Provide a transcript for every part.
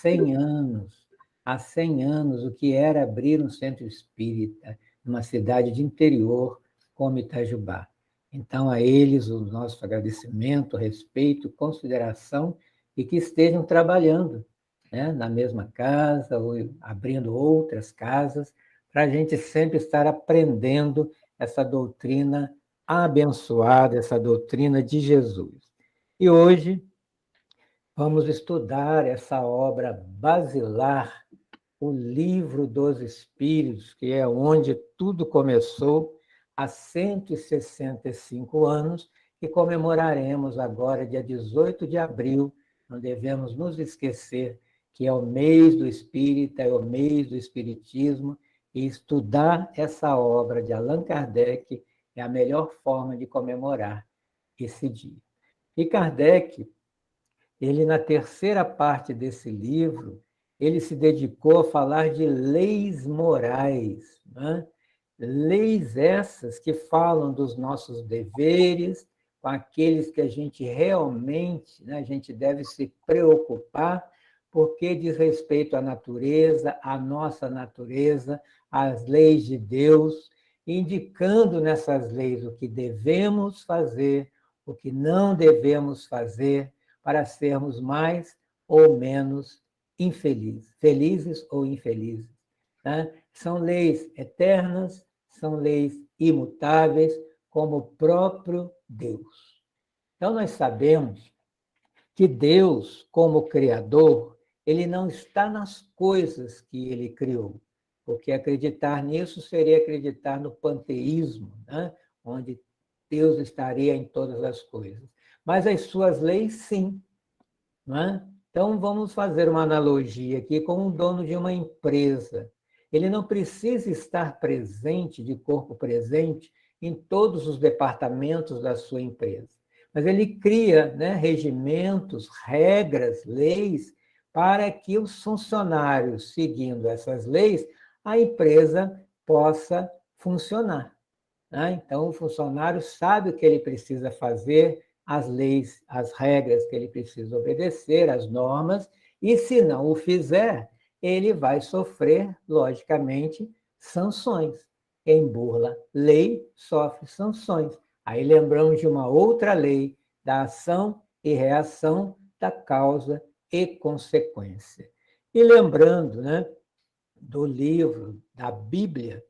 100 anos. Há 100 anos, o que era abrir um centro espírita numa cidade de interior como Itajubá. Então, a eles, o nosso agradecimento, respeito, consideração, e que estejam trabalhando, né, na mesma casa, ou abrindo outras casas, para a gente sempre estar aprendendo essa doutrina abençoada, essa doutrina de Jesus. E hoje vamos estudar essa obra basilar, o Livro dos Espíritos, que é onde tudo começou há 165 anos, e comemoraremos agora, dia 18 de abril. Não devemos nos esquecer que é o mês do Espírita, é o mês do Espiritismo, e estudar essa obra de Allan Kardec é a melhor forma de comemorar esse dia. E Kardec, ele, na terceira parte desse livro, ele se dedicou a falar de leis morais, né? Leis essas que falam dos nossos deveres, com aqueles que a gente realmente, né, a gente deve se preocupar, porque diz respeito à natureza, à nossa natureza, às leis de Deus, indicando nessas leis o que devemos fazer, o que não devemos fazer, para sermos mais ou menos infelizes, felizes ou infelizes. Né? São leis eternas, são leis imutáveis, como o próprio Deus. Então, nós sabemos que Deus, como Criador, ele não está nas coisas que ele criou, porque acreditar nisso seria acreditar no panteísmo, né? Onde Deus estaria em todas as coisas. Mas as suas leis, sim. Não é? Então, vamos fazer uma analogia aqui com o dono de uma empresa. Ele não precisa estar presente, de corpo presente, em todos os departamentos da sua empresa. Mas ele cria, né, regimentos, regras, leis, para que os funcionários, seguindo essas leis, a empresa possa funcionar. Né? Então, o funcionário sabe o que ele precisa fazer, as leis, as regras que ele precisa obedecer, as normas, e se não o fizer, ele vai sofrer, logicamente, sanções. Quem burla lei sofre sanções. Aí lembramos de uma outra lei, da ação e reação, da causa e consequência. E lembrando, né, do livro da Bíblia,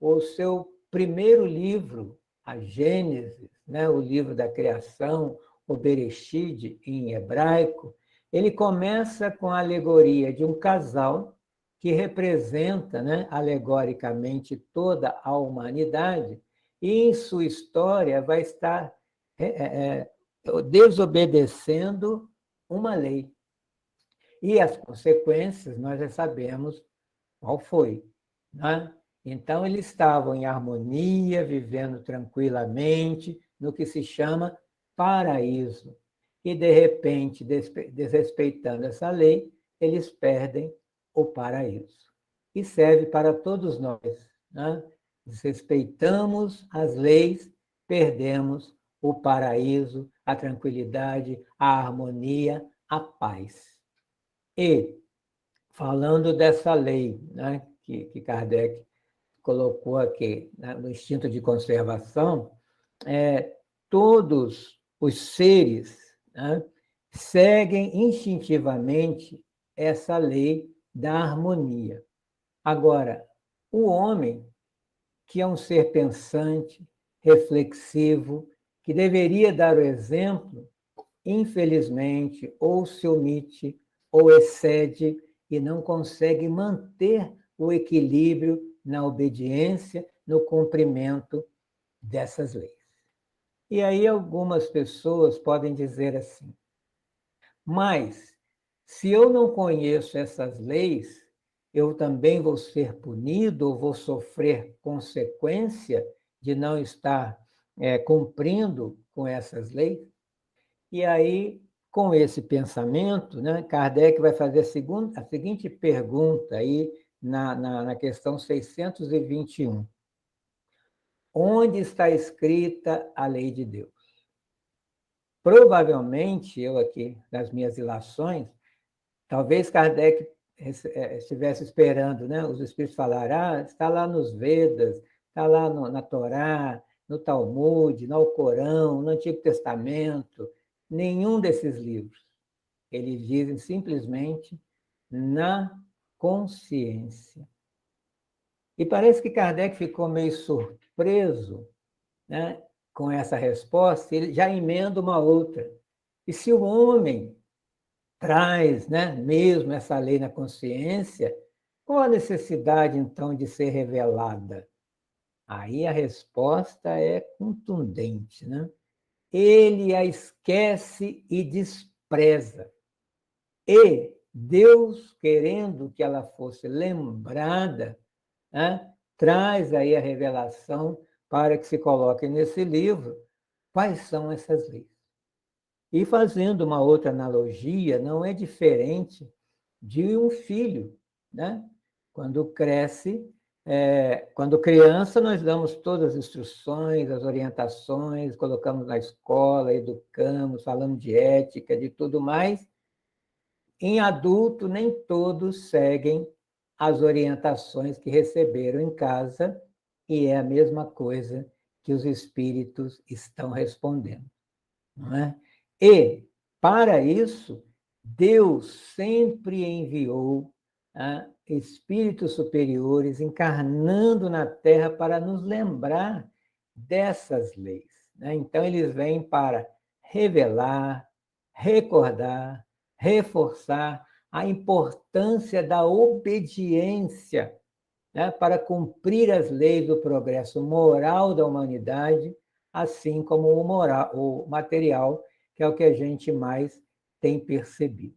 o seu primeiro livro, a Gênesis, né, o livro da criação, o Bereshit em hebraico, ele começa com a alegoria de um casal que representa, né, alegoricamente toda a humanidade, e em sua história vai estar desobedecendo uma lei. E as consequências nós já sabemos qual foi, né? Então, eles estavam em harmonia, vivendo tranquilamente, no que se chama paraíso. E, de repente, desrespeitando essa lei, eles perdem o paraíso. E serve para todos nós. Né? Desrespeitamos as leis, perdemos o paraíso, a tranquilidade, a harmonia, a paz. E, falando dessa lei, né, que Kardec colocou aqui, né, no instinto de conservação, todos os seres, né, seguem instintivamente essa lei da harmonia. Agora, o homem, que é um ser pensante, reflexivo, que deveria dar o exemplo, infelizmente, ou se omite, ou excede e não consegue manter o equilíbrio na obediência, no cumprimento dessas leis. E aí algumas pessoas podem dizer assim: mas se eu não conheço essas leis, eu também vou ser punido ou vou sofrer consequência de não estar cumprindo com essas leis? E aí, com esse pensamento, né, Kardec vai fazer a seguinte pergunta aí na questão 621. Onde está escrita a lei de Deus? Provavelmente, eu aqui, nas minhas ilações, Talvez Kardec estivesse esperando, né, os espíritos falarem, está lá nos Vedas, está lá na Torá, no Talmud, no Alcorão, no Antigo Testamento, nenhum desses livros. Eles dizem simplesmente na consciência. E parece que Kardec ficou meio surpreso, né, com essa resposta, ele já emenda uma outra. E se o homem traz, né, mesmo essa lei na consciência, qual a necessidade, então, de ser revelada? Aí a resposta é contundente, né? Ele a esquece e despreza. E Deus, querendo que ela fosse lembrada, né, traz aí a revelação para que se coloque nesse livro quais são essas leis. E fazendo uma outra analogia, não é diferente de um filho, né? Quando cresce, quando criança, nós damos todas as instruções, as orientações, colocamos na escola, educamos, falamos de ética, de tudo mais. Em adulto, nem todos seguem as orientações que receberam em casa, e é a mesma coisa que os espíritos estão respondendo, não é? E, para isso, Deus sempre enviou espíritos superiores encarnando na Terra para nos lembrar dessas leis, né? Então, eles vêm para revelar, recordar, reforçar a importância da obediência, né, para cumprir as leis do progresso moral da humanidade, assim como o material, que é o que a gente mais tem percebido.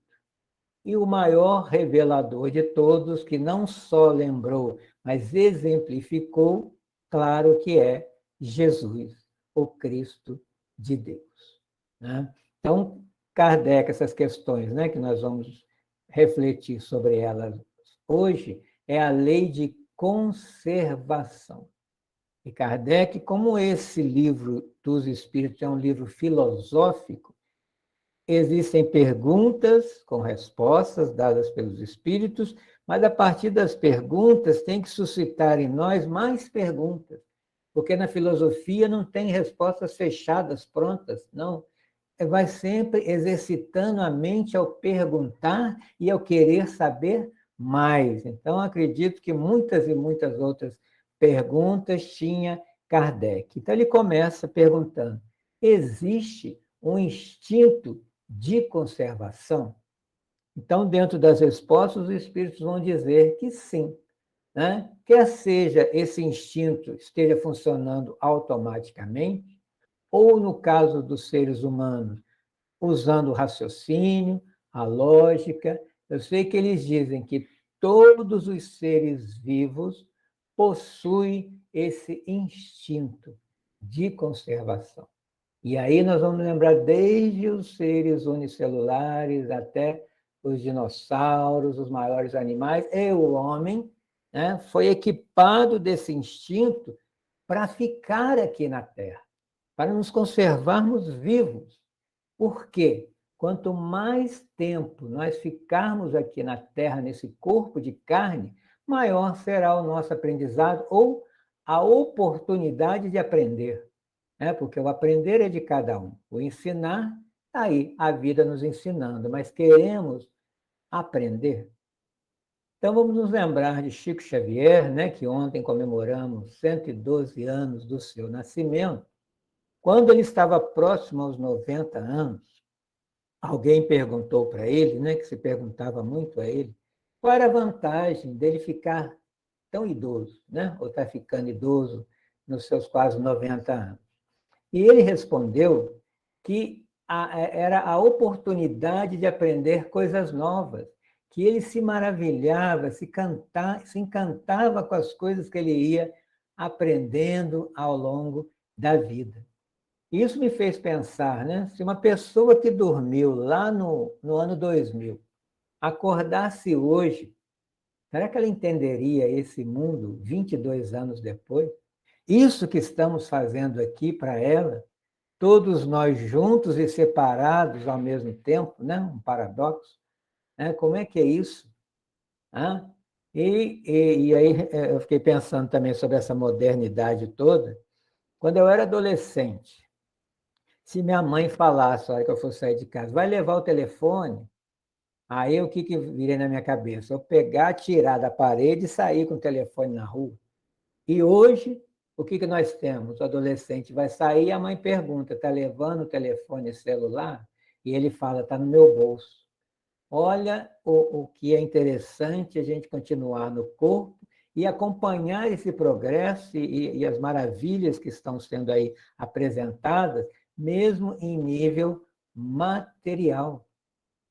E o maior revelador de todos, que não só lembrou, mas exemplificou, claro que é Jesus, o Cristo de Deus, né? Então, Kardec, essas questões, né, que nós vamos refletir sobre elas hoje, é a lei de conservação. E Kardec, como esse livro dos Espíritos é um livro filosófico, existem perguntas com respostas dadas pelos Espíritos, mas a partir das perguntas tem que suscitar em nós mais perguntas, porque na filosofia não tem respostas fechadas, prontas, não. Vai sempre exercitando a mente ao perguntar e ao querer saber mais. Então, acredito que muitas e muitas outras perguntas tinha Kardec. Então, ele começa perguntando: existe um instinto de conservação? Então, dentro das respostas, os espíritos vão dizer que sim, né? Quer seja esse instinto esteja funcionando automaticamente, ou no caso dos seres humanos, usando o raciocínio, a lógica. Eu sei que eles dizem que todos os seres vivos possuem esse instinto de conservação. E aí nós vamos lembrar desde os seres unicelulares até os dinossauros, os maiores animais, e o homem, né, foi equipado desse instinto para ficar aqui na Terra, para nos conservarmos vivos. Por quê? Quanto mais tempo nós ficarmos aqui na Terra, nesse corpo de carne, maior será o nosso aprendizado ou a oportunidade de aprender, né? Porque o aprender é de cada um. O ensinar, está aí, a vida nos ensinando, mas queremos aprender. Então, vamos nos lembrar de Chico Xavier, né, que ontem comemoramos 112 anos do seu nascimento. Quando ele estava próximo aos 90 anos, alguém perguntou para ele, né, que se perguntava muito a ele, qual era a vantagem dele ficar tão idoso, né, ou estar ficando idoso nos seus quase 90 anos. E ele respondeu que era a oportunidade de aprender coisas novas, que ele se maravilhava, se encantava com as coisas que ele ia aprendendo ao longo da vida. Isso me fez pensar, né? Se uma pessoa que dormiu lá no ano 2000 acordasse hoje, será que ela entenderia esse mundo 22 anos depois? Isso que estamos fazendo aqui para ela, todos nós juntos e separados ao mesmo tempo, né? Um paradoxo. né? Como é que é isso? Ah, e aí eu fiquei pensando também sobre essa modernidade toda. Quando eu era adolescente, se minha mãe falasse, na hora que eu for sair de casa, vai levar o telefone, aí o que, que virei na minha cabeça? Eu pegar, tirar da parede e sair com o telefone na rua. E hoje, o que, que nós temos? O adolescente vai sair, a mãe pergunta, está levando o telefone celular? E ele fala, está no meu bolso. Olha o que é interessante a gente continuar no corpo e acompanhar esse progresso e as maravilhas que estão sendo aí apresentadas, mesmo em nível material,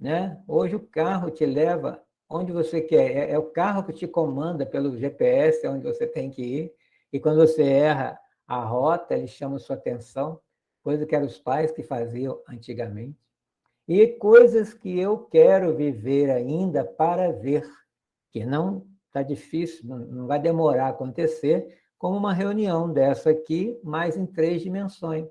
né? Hoje o carro te leva onde você quer, é o carro que te comanda pelo GPS onde você tem que ir, e quando você erra a rota, ele chama sua atenção, coisa que eram os pais que faziam antigamente. E coisas que eu quero viver ainda para ver, que não está difícil, não vai demorar a acontecer, como uma reunião dessa aqui, mas em 3 dimensões,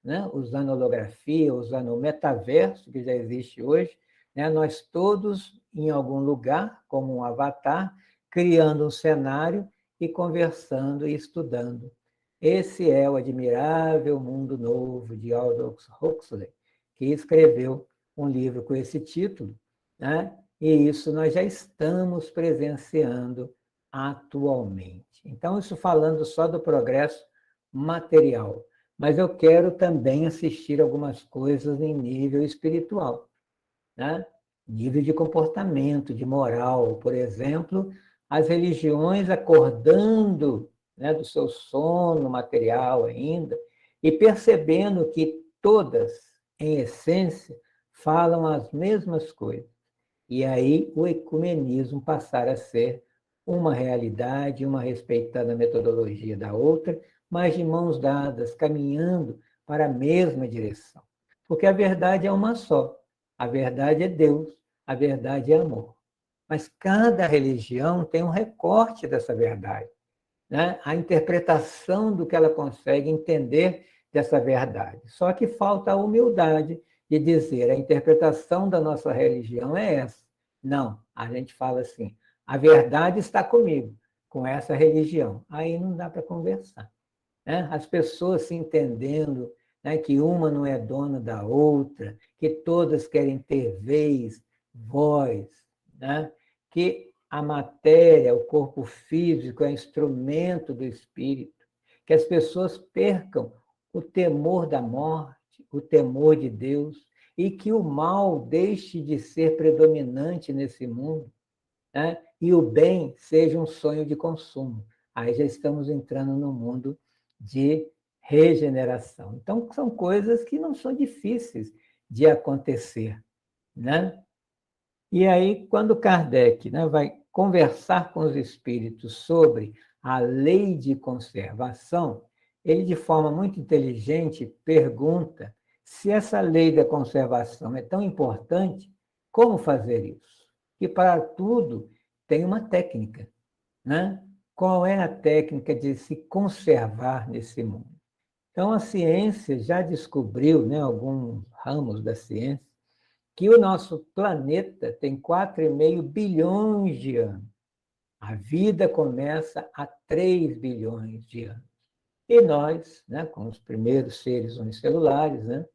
né? Usando holografia, usando o metaverso, que já existe hoje, né? Nós todos em algum lugar, como um avatar, criando um cenário e conversando e estudando. Esse é o admirável mundo novo de Aldous Huxley, que escreveu um livro com esse título, né? E isso nós já estamos presenciando atualmente. Então, isso falando só do progresso material, mas eu quero também assistir algumas coisas em nível espiritual, né? Nível de comportamento, de moral, por exemplo, as religiões acordando, né, do seu sono material ainda e percebendo que todas, em essência, falam as mesmas coisas. E aí o ecumenismo passar a ser uma realidade, uma respeitando a metodologia da outra, mas de mãos dadas, caminhando para a mesma direção. Porque a verdade é uma só. A verdade é Deus, a verdade é amor. Mas cada religião tem um recorte dessa verdade, né? A interpretação do que ela consegue entender dessa verdade. Só que falta a humildade de dizer a interpretação da nossa religião é essa. Não, a gente fala assim, a verdade está comigo, com essa religião. Aí não dá para conversar, né? As pessoas se entendendo, né, que uma não é dona da outra, que todas querem ter vez, voz, né? Que a matéria, o corpo físico é instrumento do espírito, que as pessoas percam o temor da morte, o temor de Deus, e que o mal deixe de ser predominante nesse mundo, né? E o bem seja um sonho de consumo. Aí já estamos entrando no mundo de regeneração. Então, são coisas que não são difíceis de acontecer, né? E aí, quando Kardec, né, vai conversar com os espíritos sobre a lei de conservação, ele, de forma muito inteligente, pergunta se essa lei da conservação é tão importante, como fazer isso? Que para tudo tem uma técnica, né? Qual é a técnica de se conservar nesse mundo? Então, a ciência já descobriu, né, alguns ramos da ciência, que o nosso planeta tem 4,5 bilhões de anos. A vida começa há 3 bilhões de anos. E nós, né, com os primeiros seres unicelulares, né,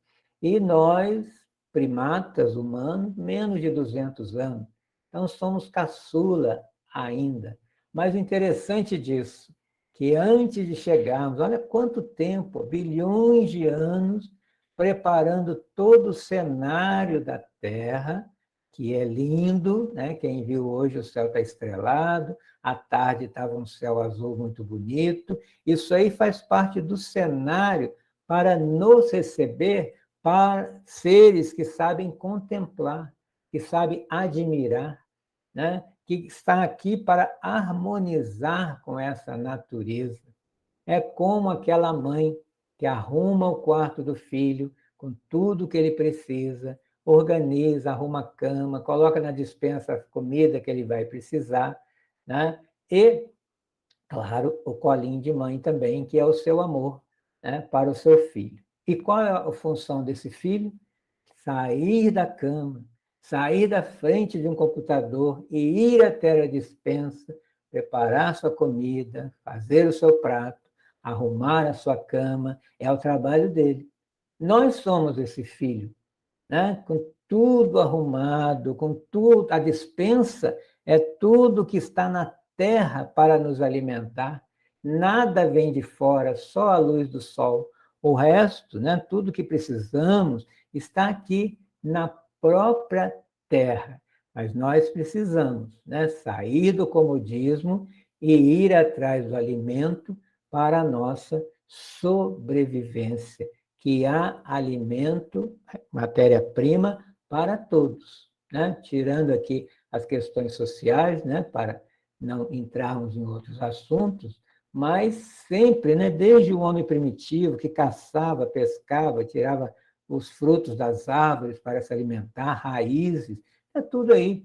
e nós, primatas humanos, menos de 200 anos. Então, somos caçula ainda. Mas o interessante disso, que antes de chegarmos, olha quanto tempo, bilhões de anos, preparando todo o cenário da Terra, que é lindo, né? Quem viu hoje o céu está estrelado, à tarde estava um céu azul muito bonito. Isso aí faz parte do cenário para nos receber para seres que sabem contemplar, que sabem admirar, né? Que está aqui para harmonizar com essa natureza. É como aquela mãe que arruma o quarto do filho com tudo que ele precisa, organiza, arruma a cama, coloca na despensa a comida que ele vai precisar, né? E, claro, o colinho de mãe também, que é o seu amor, né, para o seu filho. E qual é a função desse filho? Sair da cama, sair da frente de um computador e ir até a despensa, preparar sua comida, fazer o seu prato, arrumar a sua cama, é o trabalho dele. Nós somos esse filho, né? Com tudo arrumado, com tudo, a despensa é tudo que está na terra para nos alimentar. Nada vem de fora, só a luz do sol. O resto, né, tudo que precisamos, está aqui na própria terra. Mas nós precisamos, né, sair do comodismo e ir atrás do alimento para a nossa sobrevivência, que há alimento, matéria-prima para todos, né? Tirando aqui as questões sociais, né, para não entrarmos em outros assuntos, mas sempre, né, desde o homem primitivo que caçava, pescava, tirava os frutos das árvores para se alimentar, raízes, é tudo aí,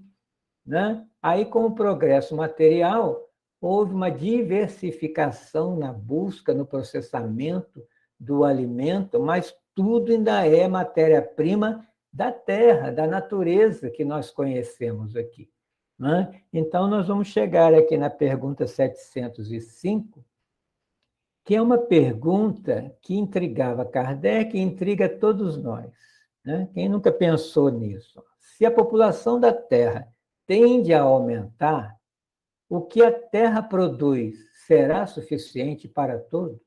né? Aí, com o progresso material, houve uma diversificação na busca, no processamento do alimento, mas tudo ainda é matéria-prima da terra, da natureza que nós conhecemos aqui, né? Então, nós vamos chegar aqui na pergunta 705, que é uma pergunta que intrigava Kardec e intriga todos nós, né? Quem nunca pensou nisso? Se a população da Terra tende a aumentar, o que a Terra produz será suficiente para todos?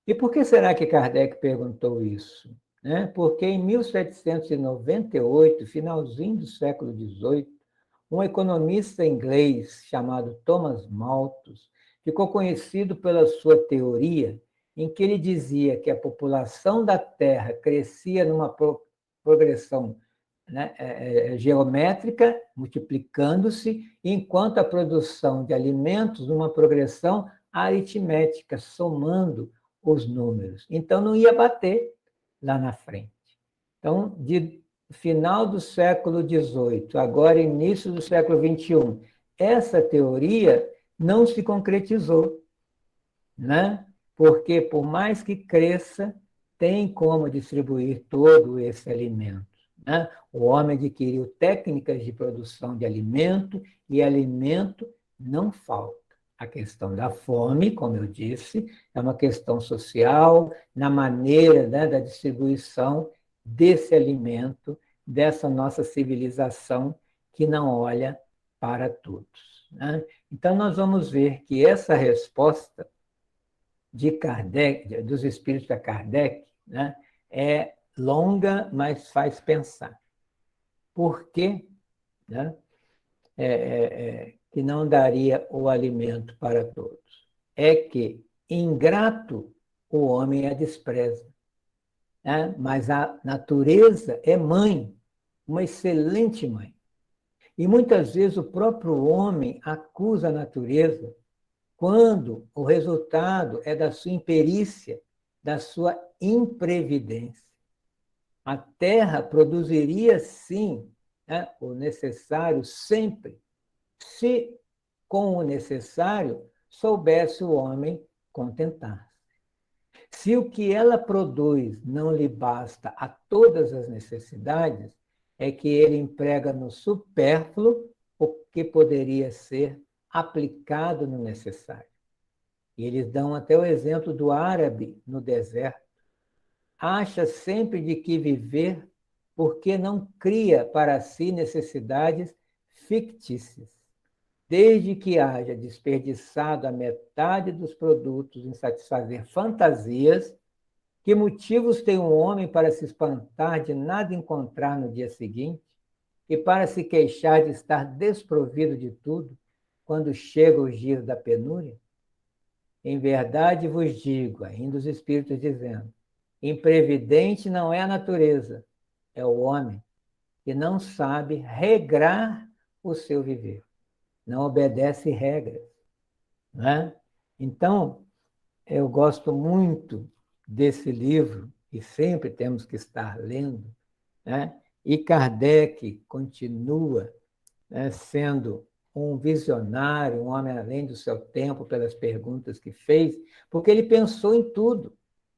E por que será que Kardec perguntou isso? Né? Porque em 1798, finalzinho do século XVIII, um economista inglês chamado Thomas Malthus ficou conhecido pela sua teoria em que ele dizia que a população da Terra crescia numa progressão, né, geométrica, multiplicando-se, enquanto a produção de alimentos numa progressão aritmética, somando os números. Então, não ia bater lá na frente. Então, de final do século XVIII, agora início do século XXI, essa teoria não se concretizou, né? Porque, por mais que cresça, tem como distribuir todo esse alimento, né? O homem adquiriu técnicas de produção de alimento e alimento não falta. A questão da fome, como eu disse, é uma questão social, na maneira, né, da distribuição desse alimento, dessa nossa civilização que não olha para todos, né? Então, nós vamos ver que essa resposta de Kardec, dos espíritos da Kardec, né, é longa, mas faz pensar. Por que, né, que não daria o alimento para todos? É que ingrato o homem a despreza, né? Mas a natureza é mãe, uma excelente mãe. E muitas vezes o próprio homem acusa a natureza quando o resultado é da sua imperícia, da sua imprevidência. A terra produziria, sim, né, o necessário sempre, se com o necessário soubesse o homem contentar. Se o que ela produz não lhe basta a todas as necessidades, é que ele emprega no supérfluo o que poderia ser aplicado no necessário. E eles dão até o exemplo do árabe no deserto. Acha sempre de que viver porque não cria para si necessidades fictícias. Desde que haja desperdiçado a metade dos produtos em satisfazer fantasias, que motivos tem um homem para se espantar de nada encontrar no dia seguinte e para se queixar de estar desprovido de tudo quando chega os dias da penúria? Em verdade vos digo, ainda os espíritos dizendo, imprevidente não é a natureza, é o homem que não sabe regrar o seu viver, não obedece regras, né? Então, eu gosto muito desse livro, e sempre temos que estar lendo, né? E Kardec continua, né, sendo um visionário, um homem além do seu tempo, pelas perguntas que fez, porque ele pensou em tudo.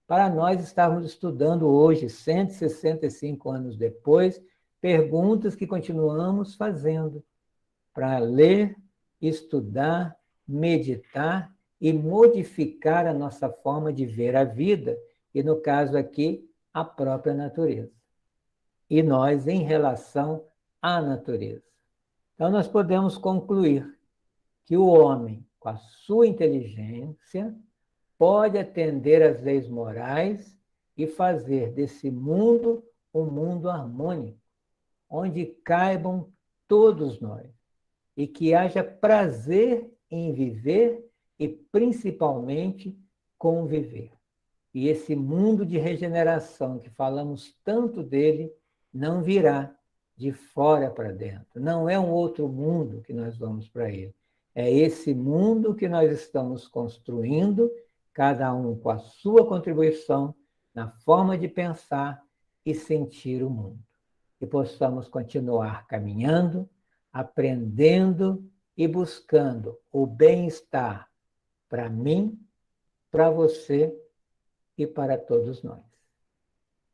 Para nós estarmos estudando hoje, 165 anos depois, perguntas que continuamos fazendo para ler, estudar, meditar e modificar a nossa forma de ver a vida, e no caso aqui, a própria natureza. E nós em relação à natureza. Então, nós podemos concluir que o homem, com a sua inteligência, pode atender às leis morais e fazer desse mundo um mundo harmônico, onde caibam todos nós, e que haja prazer em viver e, principalmente, conviver. E esse mundo de regeneração que falamos tanto dele não virá de fora para dentro. Não é um outro mundo que nós vamos para ele. É esse mundo que nós estamos construindo, cada um com a sua contribuição na forma de pensar e sentir o mundo. E possamos continuar caminhando, aprendendo e buscando o bem-estar para mim, para você e para todos nós.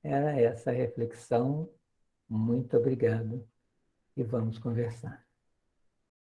Era essa a reflexão. Muito obrigado e vamos conversar.